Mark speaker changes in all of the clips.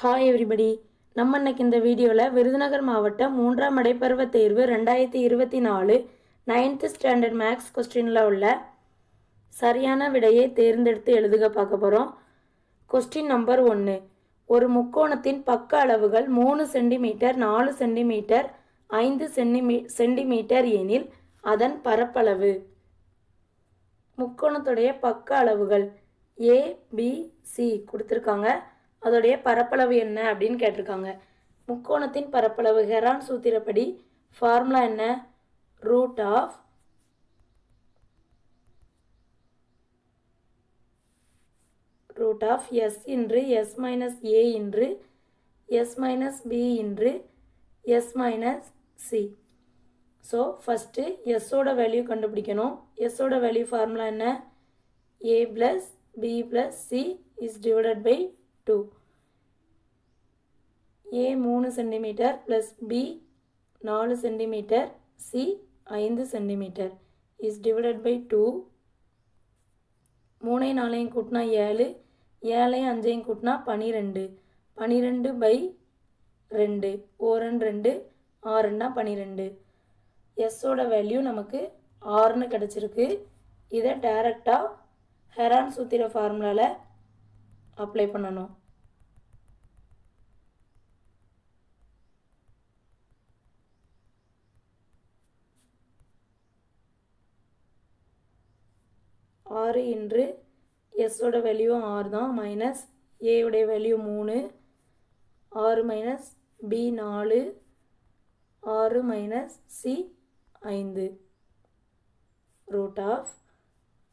Speaker 1: Hi everybody. நம்ம இன்னைக்கு இந்த வீடியோவில் விருதுநகர் மாவட்டம் 3ஆம் இடைப்பருவ தேர்வு 2024 9th ஸ்டாண்டர்ட் மேக்ஸ் கொஸ்டினில் உள்ள சரியான விடையை தேர்ந்தெடுத்து எழுதுக பார்க்க போகிறோம். Question number 1. ஒரு முக்கோணத்தின் பக்க அளவுகள் 3 சென்டிமீட்டர் 4 சென்டிமீட்டர் 5 சென்டிமீட்டர் எனில் அதன் பரப்பளவு. முக்கோணத்துடைய பக்க அளவுகள் ABC கொடுத்துருக்காங்க. அதோடைய பரப்பளவு என்ன அப்படின்னு கேட்டிருக்காங்க. முக்கோணத்தின் பரப்பளவு ஹெரான் சூத்திரப்படி ஃபார்முலா என்ன? Root of s into s minus a into s minus b into s minus c. So first எஸ்ஸோட வேல்யூ கண்டுபிடிக்கணும். எஸ்ஸோட வேல்யூ ஃபார்முலா என்ன? A plus b plus c is divided by 2. A 3 centimetre plus b 4 centimetre c 5 centimetre is divided by 2. 3 4 கூட்டினா 7, 7 5 கூட்டினா 12, 12 by 2, 1 2 6 12. எஸ்ஸோட value நமக்கு 6ன்னு கிடச்சிருக்கு. இதை டைரெக்டாக ஹெரான் சூத்திர ஃபார்முலாவில் அப்ளை பண்ணணும். ஆறு இன்று எஸ்ஸோட வேல்யூ 6 தான், மைனஸ் ஏவுடைய value 3, 6 minus b 4, 6 minus c 5. Root of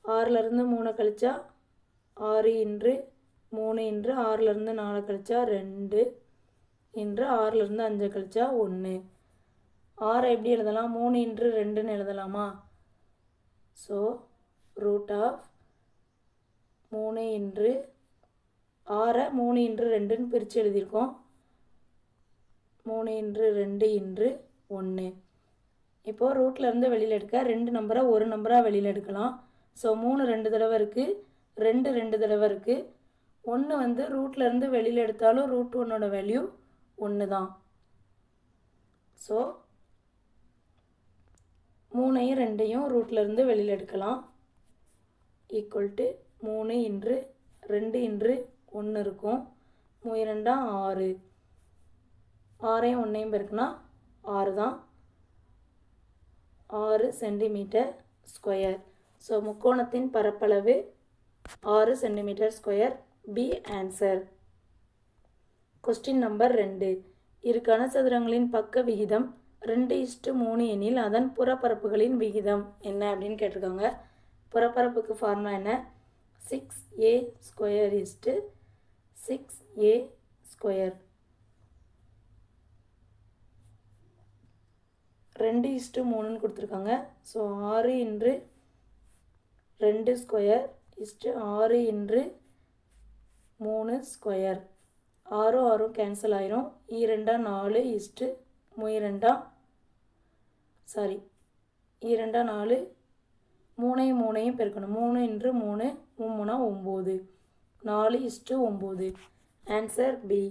Speaker 1: 6லேருந்து 3 கழிச்சா 6 இன்று 3 இன்று 6லேருந்து 4 கழிச்சா 2 இன்று 6லேருந்து 5 கழிச்சா 1. 6 எப்படி எழுதலாம்? 3 இன்று 2ன்னு எழுதலாமா? ஸோ ரூட் ஆஃப் 3 இன்று 6 3 இன்று 2ன்னு பிரித்து எழுதியிருக்கோம். 3 இன்று 2 இன்று 1. இப்போது ரூட்லேருந்து வெளியில் எடுக்க 2 நம்பரை ஒரு நம்பராக வெளியில் எடுக்கலாம். ஸோ 3 2 தடவை இருக்குது, 2 2 தடவை இருக்குது. 1 வந்து ரூட்லேருந்து வெளியில் எடுத்தாலும் ரூட் 1ஓட வேல்யூ 1 தான். ஸோ 3ஐயும் 2ஐயும் ரூட்லேருந்து வெளியில் எடுக்கலாம். ஈக்குவல் டு 3 இன்று 2 இன்று 1 இருக்கும். 3 2 6, 6ஐயும் 1ஐயும் பெருக்குனா 6 தான். 6 சென்டிமீட்டர் ஸ்கொயர். ஸோ முக்கோணத்தின் பரப்பளவு 6 centimetre square. B answer. Question number 2. இரு கனசதுரங்களின் பக்க விகிதம் 2:3 எனில் அதன் புறப்பரப்புகளின் விகிதம் என்ன அப்படின்னு கேட்டிருக்காங்க. புறப்பரப்புக்கு ஃபார்முலா என்ன? 6a square is to 6a square. 2:3ன்னு கொடுத்துருக்காங்க. ஸோ 6 இன்று 2 ஸ்கொயர் இஸ்டு 6 இன்று 3 ஸ்கொயர். 6 6 கேன்சல் ஆயிரும். 2 4 இஸ்டு 2 சாரி 2 4 3ஐயும் 3ஐயும் பெருக்கணும். 3 இன்று 3 3 9, 4:9. Answer B.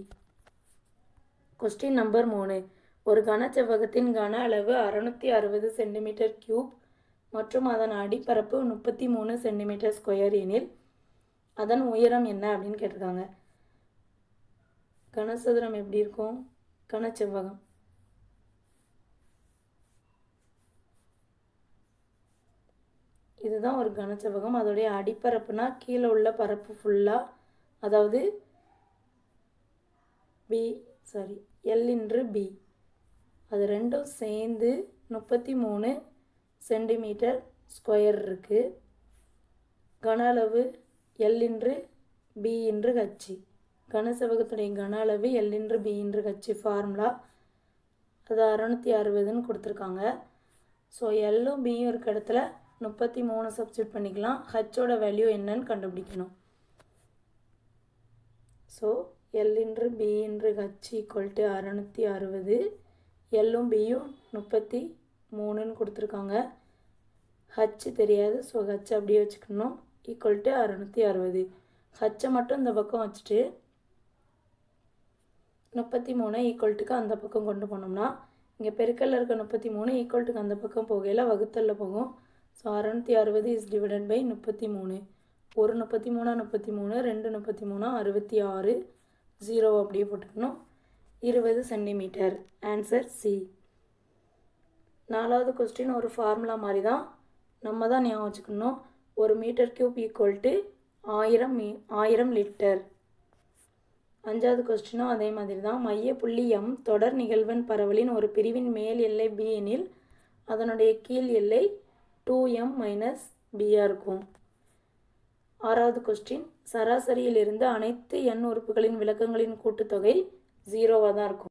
Speaker 1: Question number 3. ஒரு கனச்செவ்வகத்தின் கன அளவு 660 சென்டிமீட்டர் கியூப் மற்றும் அதன் அடிப்பரப்பு 33 சென்டிமீட்டர் ஸ்கொயர் எனில் அதன் உயரம் என்ன அப்படின்னு கேட்டிருக்காங்க. கனசதுரம் எப்படி இருக்கும்? கனச்செவ்வகம். இதுதான் ஒரு கனச்செவ்வகம். அதோடைய அடிப்பரப்புனா கீழே உள்ள பரப்பு ஃபுல்லாக, அதாவது எல் இன்று பி, அது ரெண்டும் சேர்ந்து 33 சென்டிமீட்டர் ஸ்கொயர் இருக்குது. கன அளவு எல் இன்று பி இன்று ஹச். கனசெவ்வகத்துடைய கன அளவு எல் இன்று பி இன்று ஹச் ஃபார்முலா அது 660ன்னு கொடுத்துருக்காங்க. ஸோ எல்லும் பியும் இருக்க இடத்துல 33 சப்ஸ்டியூட் பண்ணிக்கலாம். ஹச்சோட வேல்யூ என்னன்னு கண்டுபிடிக்கணும். ஸோ எல் இன்று பி இன்று ஹச் ஈக்குவல் டு 660. எல்லும் பியும் 33ன்னு கொடுத்துருக்காங்க. ஹச் தெரியாது. ஸோ ஹச் அப்படியே வச்சுக்கணும். Equal to 660. ஹச்சை மட்டும் இந்த பக்கம் வச்சுட்டு 33 ஈக்குவல்ட்டுக்கு அந்த பக்கம் கொண்டு போனோம்னா இங்கே பெருக்கல்ல இருக்க 33 ஈக்குவல்ட்டுக்கு அந்த பக்கம் போகையில் வகுத்தலில் போகும். So 660 is divided by 33. ஒரு 33 33, ரெண்டு 33 66, 0 அப்படியே போட்டுக்கணும். 20 சென்டிமீட்டர். Answer C. 4வது கொஸ்டின் ஒரு ஃபார்முலா மாதிரி தான், நம்ம தான் ஞாபகம் வச்சுக்கணும். ஒரு metre cube equal to 1000 litre. 5வது கொஸ்டினும் அதே மாதிரி தான். மைய புள்ளி எம் தொடர் நிகழ்வெண் பரவலின் ஒரு பிரிவின் மேல் எல்லை பி எனில் அதனுடைய கீழ் எல்லை 2m - b இருக்கும். 6வது கொஸ்டின் சராசரியிலிருந்து அனைத்து n உறுப்புகளின் விளக்கங்களின் கூட்டுத்தொகை 0வாக தான் இருக்கும்.